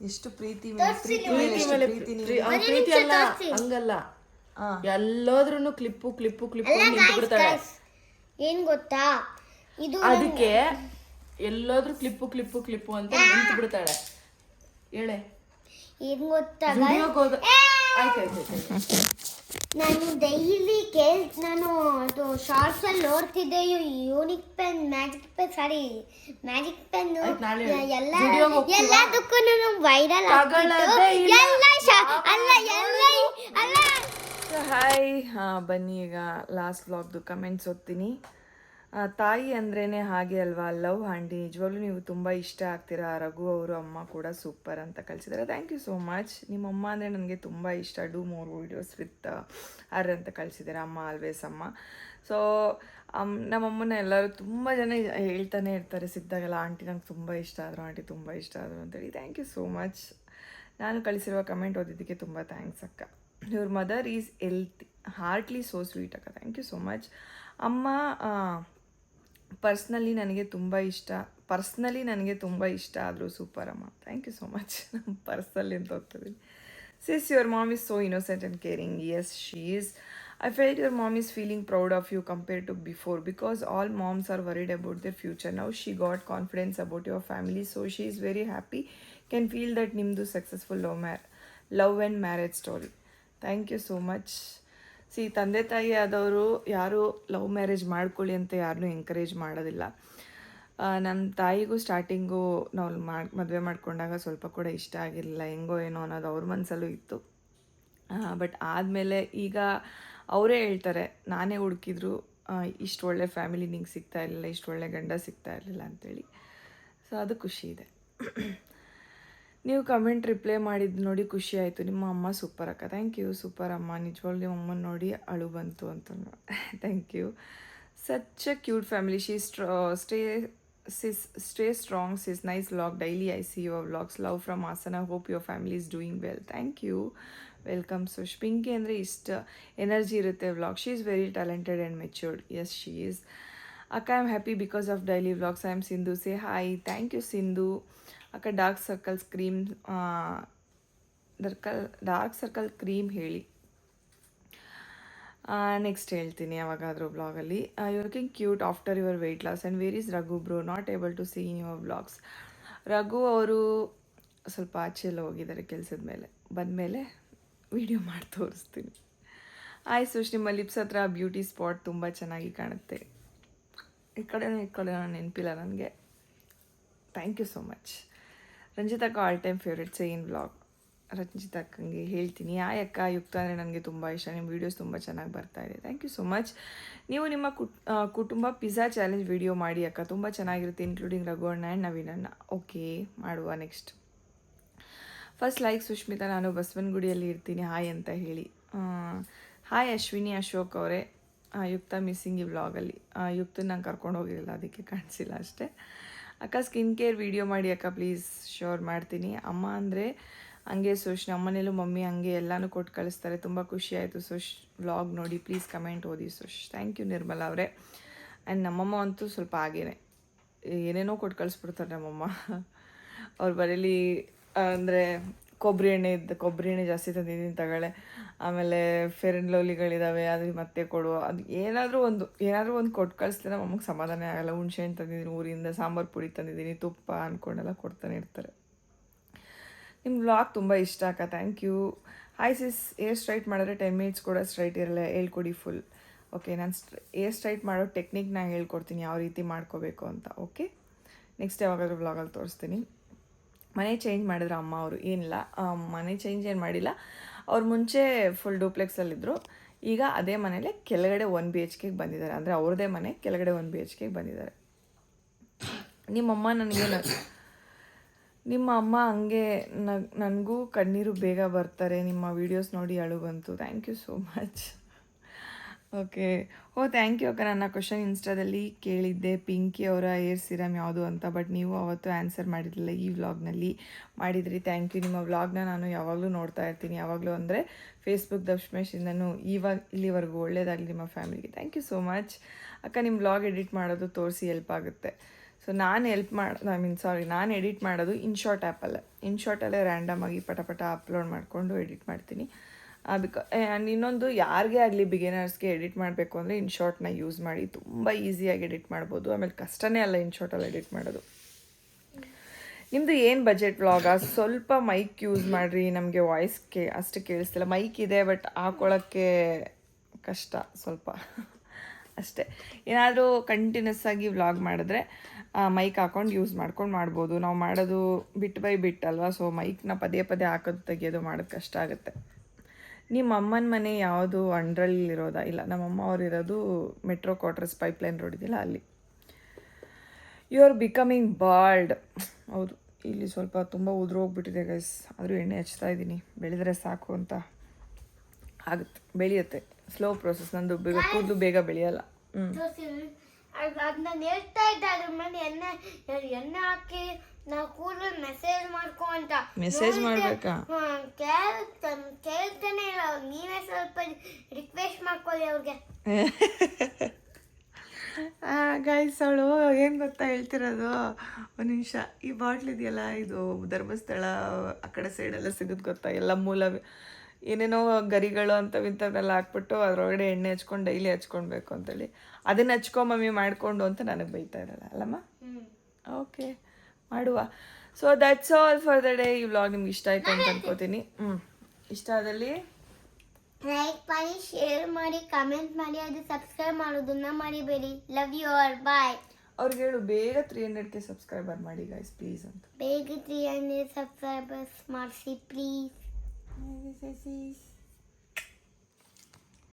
ಎಷ್ಟು ಪ್ರೀತಿ ಪ್ರೀತಿ ಅಲ್ಲ, ಹಂಗಲ್ಲ. ಎಲ್ಲೋದ್ರೂ ಕ್ಲಿಪ್ಪು ನಿಂತ್ಬಿಡ್ತಾಳೆ. ಏನ್ ಗೊತ್ತಾ, ಇದು ಅದಕ್ಕೆ ಎಲ್ಲೋದ್ರೂ ಕ್ಲಿಪ್ಪು ಅಂತ ನಿಂತು ಬಿಡ್ತಾಳೆ. ಹೇಳೆ, ಏನ್ ಗೊತ್ತಾ, ಆಯ್ತಾಯ್ತು. ನಾನು ಡೈಲಿ ನಾನು ಅದು ಶಾರ್ಟ್ಸ್ ಅಲ್ಲಿ ನೋಡ್ತಿದ್ದೆ. ಯೂನಿಕ್ ಪೆನ್, ಮ್ಯಾಜಿಕ್ ಪೆನ್ ಎಲ್ಲದಕ್ಕೂ ನಾನು ವೈರಲ್ ಹಾಯ್. ಬನ್ನಿ ಈಗ ಲಾಸ್ಟ್ ವ್ಲಾಗ್ದು ಕಮೆಂಟ್ಸ್ ಓದ್ತೀನಿ. ತಾಯಿ ಅಂದ್ರೇ ಹಾಗೆ ಅಲ್ವಾ, ಲವ್ ಆಂಟಿ, ನಿಜವಾಗ್ಲೂ ನೀವು ತುಂಬ ಇಷ್ಟ ಆಗ್ತೀರಾ. ರಘು ಅವರು ಅಮ್ಮ ಕೂಡ ಸೂಪರ್ ಅಂತ ಕಳಿಸಿದ್ದಾರೆ. Thank you so much. ನಿಮ್ಮ ಅಮ್ಮ ಅಂದರೆ ನನಗೆ ತುಂಬ ಇಷ್ಟ. Do more videos with our ಅಂತ ಕಳಿಸಿದ್ದಾರೆ. ಅಮ್ಮ ಆಲ್ವೇಸ್ ಅಮ್ಮ. ಸೊ ನಮ್ಮಮ್ಮನ ಎಲ್ಲರೂ ತುಂಬ ಜನ ಹೇಳ್ತಾನೆ ಇರ್ತಾರೆ ಸಿಕ್ದಾಗೆಲ್ಲ, ಆಂಟಿ ನಂಗೆ ತುಂಬ ಇಷ್ಟ ಆದರು ಅಂತೇಳಿ. Thank you so much. ನಾನು ಕಳಿಸಿರುವ ಕಮೆಂಟ್ ಓದಿದ್ದಕ್ಕೆ ತುಂಬ ಥ್ಯಾಂಕ್ಸ್ ಅಕ್ಕ. Your mother is heartly so sweet ಅಕ್ಕ. Thank you so much. ಅಮ್ಮ ಪರ್ಸ್ನಲಿ ನನಗೆ ತುಂಬ ಇಷ್ಟ ಆದರೂ ಸೂಪರ್ ಅಮ್ಮ. Thank you so much. ನಮ್ಮ ಪರ್ಸ್ನಲಿ ಅಂತ ಓದ್ತಿದ್ದೀನಿ. Sis your mom is so innocent and caring. Yes she is. I felt your mom is feeling proud of you compared to before, because all moms are worried about their future. Now she got confidence about your family, so she is very happy. Can feel that nimdu successful love and marriage story. Thank you so much. ತಂದೆ ತಾಯಿ ಆದವರು ಯಾರು love marriage ಮಾಡ್ಕೊಳ್ಳಿ ಅಂತ ಯಾರನ್ನೂ encourage ಮಾಡೋದಿಲ್ಲ. ನಮ್ಮ ತಾಯಿಗೂ ಸ್ಟಾರ್ಟಿಂಗು ನಾವು ಮದುವೆ ಮಾಡ್ಕೊಂಡಾಗ ಸ್ವಲ್ಪ ಕೂಡ ಇಷ್ಟ ಆಗಿರಲಿಲ್ಲ, ಹೆಂಗೋ ಏನೋ ಅನ್ನೋದು ಅವ್ರ ಮನಸ್ಸಲ್ಲೂ ಇತ್ತು. ಬಟ್ ಆದಮೇಲೆ ಈಗ ಅವರೇ ಹೇಳ್ತಾರೆ, ನಾನೇ ಹುಡುಕಿದ್ರು ಇಷ್ಟು ಒಳ್ಳೆ ಫ್ಯಾಮಿಲಿ ನಿಂಗೆ ಸಿಗ್ತಾ ಇರಲಿಲ್ಲ, ಇಷ್ಟು ಒಳ್ಳೆ ಗಂಡ ಸಿಗ್ತಾ ಇರಲಿಲ್ಲ ಅಂಥೇಳಿ. ಸೊ ಅದು ಖುಷಿ ಇದೆ. ನೀವು ಕಮೆಂಟ್ ರಿಪ್ಲೈ ಮಾಡಿದ್ದು ನೋಡಿ ಖುಷಿ ಆಯಿತು. ನಿಮ್ಮ ಅಮ್ಮ ಸೂಪರ್ ಅಕ್ಕ. Thank you. ಸೂಪರ್ ಅಮ್ಮ, ನಿಜವಾಗ್ಲೂ ನಿಮ್ಮ ಅಮ್ಮನ ನೋಡಿ ಅಳು ಬಂತು ಅಂತ. Thank you. Such a cute family. Stay strong sis. Nice vlog daily. I see your vlogs. Love from Hassan. Hope your family is doing well. Thank you. Welcome. So Pinky ಅಂದರೆ ಇಷ್ಟು ಎನರ್ಜಿ ಇರುತ್ತೆ vlog. She is very talented and matured. Yes she is. ಅಕ್ಕ I am happy because of daily vlogs. I am Sindhu. Say hi. Thank you Sindhu. ಅಕ್ಕ dark circle cream ಹೇಳಿ. Next ಹೇಳ್ತೀನಿ ಯಾವಾಗಾದರೂ ವ್ಲಾಗಲ್ಲಿ. You looking cute after your weight loss. And where is Raghu bro, not able to C in your vlogs. Raghu ಅವರು ಸ್ವಲ್ಪ ಆಚೆ ಎಲ್ಲ ಹೋಗಿದ್ದಾರೆ ಕೆಲಸದ ಮೇಲೆ. ಬಂದಮೇಲೆ ವಿಡಿಯೋ ಮಾಡಿ ತೋರಿಸ್ತೀನಿ. ಆಯ್ ಸುಶ್, ನಿಮ್ಮ ಲಿಪ್ಸ್ ಹತ್ರ ಬ್ಯೂಟಿ ಸ್ಪಾಟ್ ತುಂಬ ಚೆನ್ನಾಗಿ ಕಾಣುತ್ತೆ. ಈ ಕಡೆ ನೆನಪಿಲ್ಲ ನನಗೆ. Thank you so much. ರಂಜಿತಕ್ಕ all time favourite. Say in vlog. Ranjitha ಅಕ್ಕಂಗೆ ಹೇಳ್ತೀನಿ. ಆ ಅಕ್ಕ ಯುಕ್ತ ಅಂದರೆ ನನಗೆ ತುಂಬ ಇಷ್ಟ, ನಿಮ್ಮ ವೀಡಿಯೋಸ್ ತುಂಬ ಚೆನ್ನಾಗಿ ಬರ್ತಾ ಇದೆ. Thank you so much. ನೀವು ನಿಮ್ಮ ಕುಟುಂಬ ಪಿಜ್ಜಾ ಚಾಲೆಂಜ್ ವಿಡಿಯೋ ಮಾಡಿ ಅಕ್ಕ, ತುಂಬ ಚೆನ್ನಾಗಿರುತ್ತೆ, ಇನ್ಕ್ಲೂಡಿಂಗ್ ರಘುವಣ್ಣ ಆ್ಯಂಡ್ ನವೀನಣ್ಣ. ಓಕೆ, ಮಾಡುವ. ನೆಕ್ಸ್ಟ್ ಫಸ್ಟ್ ಲೈಕ್ ಸುಷ್ಮಿತಾ, ನಾನು ಬಸವನಗುಡಿಯಲ್ಲಿ ಇರ್ತೀನಿ, ಹಾಯ್ ಅಂತ ಹೇಳಿ. ಹಾಯ್ ಅಶ್ವಿನಿ ಅಶೋಕ್ ಅವರೇ. ಯುಕ್ತ ಮಿಸ್ಸಿಂಗ್ ಈ ವ್ಲಾಗಲ್ಲಿ. ಯುಕ್ತನ ನಂಗೆ ಕರ್ಕೊಂಡು ಹೋಗಿರಲಿಲ್ಲ, ಅದಕ್ಕೆ ಕಾಣಿಸಿಲ್ಲ ಅಷ್ಟೇ. ಅಕ್ಕ ಸ್ಕಿನ್ ಕೇರ್ ವಿಡಿಯೋ ಮಾಡಿ ಅಕ್ಕ ಪ್ಲೀಸ್. ಶ್ಯೂರ್ ಮಾಡ್ತೀನಿ. ಅಮ್ಮ ಅಂದರೆ ಹಂಗೆ ಸುಶ್, ನಮ್ಮನೇಲೂ ಮಮ್ಮಿ ಹಂಗೆ ಎಲ್ಲನೂ ಕೊಟ್ಟು ಕಳಿಸ್ತಾರೆ. ತುಂಬ ಖುಷಿ ಆಯಿತು ಸುಶ್ ವ್ಲಾಗ್ ನೋಡಿ, ಪ್ಲೀಸ್ ಕಮೆಂಟ್ ಓದಿ ಸುಶ್. ಥ್ಯಾಂಕ್ ಯು ನಿರ್ಮಲಾ ಅವರೇ. ಆ್ಯಂಡ್ ನಮ್ಮಮ್ಮ ಅಂತೂ ಸ್ವಲ್ಪ ಹಾಗೇನೆ ಏನೇನೋ ಕೊಟ್ಟು ಕಳಿಸ್ಬಿಡ್ತಾರೆ ನಮ್ಮಮ್ಮ. ಅವ್ರು ಬರೀಲಿ ಅಂದರೆ ಕೊಬ್ಬರಿ ಎಣ್ಣೆ ಜಾಸ್ತಿ ತಂದಿದ್ದೀನಿ ತಗೊಳ್ಳೆ, ಆಮೇಲೆ ಫೇರ್ ಆ್ಯಂಡ್ ಲವ್ಲಿಗಳಿದ್ದಾವೆ ಅದು ಮತ್ತೆ ಕೊಡು, ಅದು ಏನಾದರೂ ಒಂದು ಕೊಟ್ಟು ಕಳಿಸ್ತಾರೆ. ನಮಗೆ ಸಮಾಧಾನ ಆಗಲ್ಲ. ಹುಣ್ಸೆ ಹಣ್ಣು ತಂದಿದ್ದೀನಿ ಊರಿಂದ, ಸಾಂಬಾರು ಪುಡಿ ತಂದಿದ್ದೀನಿ, ತುಪ್ಪ ಅಂದ್ಕೊಂಡೆಲ್ಲ ಕೊಡ್ತಾನೆ ಇರ್ತಾರೆ. ನಿಮ್ಮ ವ್ಲಾಗ್ ತುಂಬ ಇಷ್ಟ ಅಕ್ಕ, thank you. Hi sis, hair straight ಮಾಡಿದ್ರೆ 10 ಮಿನಿಟ್ಸ್ ಕೂಡ ಸ್ಟ್ರೈಟ್ ಇರಲ್ಲ, ಹೇಳ್ಕೊಡಿ ಫುಲ್. ಓಕೆ, ನಾನು ಏರ್ ಸ್ಟ್ರೈಟ್ ಮಾಡೋ ಟೆಕ್ನಿಕ್ನ ಹೇಳ್ಕೊಡ್ತೀನಿ, ಯಾವ ರೀತಿ ಮಾಡ್ಕೋಬೇಕು ಅಂತ. ಓಕೆ, ನೆಕ್ಸ್ಟ್ ಯಾವಾಗಾದ್ರೂ ವ್ಲಾಗಲ್ಲಿ ತೋರಿಸ್ತೀನಿ. ಮನೆ ಚೇಂಜ್ ಮಾಡಿದ್ರು ಅಮ್ಮ ಅವರು. ಏನಿಲ್ಲ, ಮನೆ ಚೇಂಜ್ ಏನು ಮಾಡಿಲ್ಲ. ಅವ್ರು ಮುಂಚೆ ಫುಲ್ ಡೂಪ್ಲೆಕ್ಸಲ್ಲಿದ್ದರು, ಈಗ ಅದೇ ಮನೇಲೆ ಕೆಳಗಡೆ 1 BHK ಬಂದಿದ್ದಾರೆ. ಅಂದರೆ ಅವ್ರದ್ದೇ ಮನೆ ಕೆಳಗಡೆ 1 BHK ಬಂದಿದ್ದಾರೆ. ನಿಮ್ಮ ಅಮ್ಮ ಹಂಗೆ ನನಗೂ ಕಣ್ಣೀರು ಬೇಗ ಬರ್ತಾರೆ, ನಿಮ್ಮ ವೀಡಿಯೋಸ್ ನೋಡಿ ಅಳು ಬಂತು. Thank you so much. Okay, thank you ಅಕ್ಕ. ನನ್ನ ಕ್ವಶನ್ ಇನ್ಸ್ಟಾದಲ್ಲಿ ಕೇಳಿದ್ದೆ, ಪಿಂಕಿ ಅವರ ಏರ್ ಸಿರಮ್ ಯಾವುದು ಅಂತ, ಬಟ್ ನೀವು ಅವತ್ತು ಆನ್ಸರ್ ಮಾಡಿರಲಿಲ್ಲ, ಈ ವ್ಲಾಗ್ನಲ್ಲಿ ಮಾಡಿದ್ರಿ. Thank you. ನಿಮ್ಮ ವ್ಲಾಗ್ನ ನಾನು ಯಾವಾಗಲೂ ನೋಡ್ತಾ ಇರ್ತೀನಿ, ಯಾವಾಗಲೂ ಅಂದರೆ ಫೇಸ್ಬುಕ್ ದಬ್ಸ್ಮೇಶಿಂದನೂ ಇಲ್ಲಿವರೆಗೂ. ಒಳ್ಳೆಯದಾಗಲಿ ನಿಮ್ಮ ಫ್ಯಾಮಿಲಿಗೆ. ಥ್ಯಾಂಕ್ ಯು ಸೋ ಮಚ್ ಅಕ್ಕ. ನಿಮ್ಮ ವ್ಲಾಗ್ ಎಡಿಟ್ ಮಾಡೋದು ತೋರಿಸಿ ಹೆಲ್ಪ್ ಆಗುತ್ತೆ. ಸೊ ನಾನು ನಾನು ಎಡಿಟ್ ಮಾಡೋದು ಇನ್ಶಾರ್ಟ್ ಆ್ಯಪಲ್ಲೇ. ಇನ್ಶಾರ್ಟಲ್ಲೇ ರ್ಯಾಂಡಮಾಗಿ ಪಟ ಅಪ್ಲೋಡ್ ಮಾಡಿಕೊಂಡು ಎಡಿಟ್ ಮಾಡ್ತೀನಿ. ಆ್ಯಂಡ್ ಇನ್ನೊಂದು, ಯಾರಿಗೇ ಆಗಲಿ ಬಿಗಿನರ್ಸ್ಗೆ ಎಡಿಟ್ ಮಾಡಬೇಕು ಅಂದರೆ ಇನ್ಶಾರ್ಟ್ನ ಯೂಸ್ ಮಾಡಿ, ತುಂಬ ಈಸಿಯಾಗಿ ಎಡಿಟ್ ಮಾಡ್ಬೋದು. ಆಮೇಲೆ ಕಷ್ಟನೇ ಅಲ್ಲ ಇನ್ಶಾರ್ಟಲ್ಲಿ ಎಡಿಟ್ ಮಾಡೋದು. ನಿಮ್ಮದು ಏನು ಬಜೆಟ್ ವ್ಲಾಗ? ಸ್ವಲ್ಪ ಮೈಕ್ ಯೂಸ್ ಮಾಡಿರಿ, ನಮಗೆ ವಾಯ್ಸ್ ಅಷ್ಟು ಕೇಳಿಸ್ತಿಲ್ಲ. ಮೈಕ್ ಇದೆ ಬಟ್ ಹಾಕೊಳ್ಳೋಕ್ಕೆ ಕಷ್ಟ ಸ್ವಲ್ಪ ಅಷ್ಟೇ. ಏನಾದರೂ ಕಂಟಿನ್ಯೂಸ್ ಆಗಿ ವ್ಲಾಗ್ ಮಾಡಿದ್ರೆ ಮೈಕ್ ಹಾಕ್ಕೊಂಡು ಯೂಸ್ ಮಾಡ್ಬೋದು. ನಾವು ಮಾಡೋದು ಬಿಟ್ ಬೈ ಬಿಟ್ ಅಲ್ವಾ, ಸೊ ಮೈಕ್ನ ಪದೇ ಹಾಕೋದು ತೆಗಿಯೋದು ಮಾಡೋದು ಕಷ್ಟ ಆಗುತ್ತೆ. ನಿಮ್ಮ ಅಮ್ಮನ ಮನೆ ಯಾವುದು? ಅಂಡ್ರಲ್ಲಿರೋದಾ? ಇಲ್ಲ, ನಮ್ಮಮ್ಮ ಅವ್ರು ಇರೋದು ಮೆಟ್ರೋ ಕ್ವಾರ್ಟರ್ಸ್ ಪೈಪ್ಲೈನ್ ರೋಡ್ ಇದೆಯಲ್ಲ ಅಲ್ಲಿ. You are becoming bald. ಹೌದು, ಇಲ್ಲಿ ಸ್ವಲ್ಪ ತುಂಬ ಉದುರೋಗ್ಬಿಟ್ಟಿದೆ ಗೈಸ್, ಆದರೂ ಎಣ್ಣೆ ಹಚ್ತಾ ಇದ್ದೀನಿ. ಬೆಳೆದರೆ ಸಾಕು ಅಂತ ಆಗುತ್ತೆ, ಬೆಳೆಯುತ್ತೆ. ಸ್ಲೋ ಪ್ರೋಸೆಸ್ ನಂದು. ಕೂದಲು ಬೇಗ ಬೆಳೆಯಲ್ಲ. ಅದು ನಾನು ಹೇಳ್ತಾ ಇದ್ದೆ, ಅದ್ರ ಮೇಲೆ ಎಣ್ಣೆ ಹಾಕಿ ನಾವು ಕೂದಲು ಮೆಸೇಜ್ ಮಾಡ್ಕೊ ಅಂತ. ಮೆಸೇಜ್ ಮಾಡಬೇಕಾ? ಕೇಳ್ತಾನೆ ಇಲ್ಲ. ನೀವೇ ಸ್ವಲ್ಪ ರಿಕ್ವೆಸ್ಟ್ ಮಾಡ್ಕೊಳ್ಳಿ ಅವ್ರಿಗೆ. ಗೈಸ್, ಅವಳು ಏನು ಗೊತ್ತಾ ಹೇಳ್ತಿರೋದು, ಒಂದು ನಿಮಿಷ. ಈ ಬಾಟ್ಲ್ ಇದೆಯಲ್ಲ, ಇದು ಧರ್ಮಸ್ಥಳ ಆ ಕಡೆ ಸೈಡೆಲ್ಲ ಸಿಗುತ್ತೆ ಗೊತ್ತಾ, ಎಲ್ಲ ಮೂಲ ಏನೇನೋ ಗರಿಗಳು ಇಂಥವೆಲ್ಲ ಹಾಕ್ಬಿಟ್ಟು ಅದರೊಳಗಡೆ ಎಣ್ಣೆ ಹಚ್ಕೊಂಡು ಡೈಲಿ ಹಚ್ಕೊಳ್ಬೇಕು ಅಂತೇಳಿ, ಅದನ್ನು ಹಚ್ಕೊಂಬಮ್ಮಿ ಮಾಡಿಕೊಂಡು ಅಂತ ನನಗೆ ಬೈತಾ ಇದ್ದಾಳೆ ಅಲ್ಲಮ್ಮ. ಓಕೆ, ಮಾಡುವ. So that's all for the day. ಈ ವ್ಲಾಗ್ ನಿಮ್ಗೆ ಇಷ್ಟ ಆಯಿತು ಅಂತ ಅನ್ಕೋತೀನಿ. ಇಷ್ಟ ಆದಲ್ಲಿ ಲೈಕ್ ಮಾಡಿ, ಶೇರ್ ಮಾಡಿ, ಕಮೆಂಟ್ ಮಾಡಿ, ಅದು ಸಬ್ಸ್ಕ್ರೈಬ್ ಮಾಡೋದನ್ನ ಮರಿಬೇಡಿ. ಲವ್ ಯು ಆಲ್, ಬಾಯ್. ಅವ್ರಿಗೆ ಹೇಳು ಬೇಗ 300K ಸಬ್ಸ್ಕ್ರೈಬರ್ ಮಾಡಿ ಗೈಸ್ ಪ್ಲೀಸ್ ಅಂತ. ಬೇಗ 300 ಸಬ್ಸ್ಕ್ರೈಬರ್ಸ್ ಮಾಡಿಸಿ ಪ್ಲೀಸ್. This is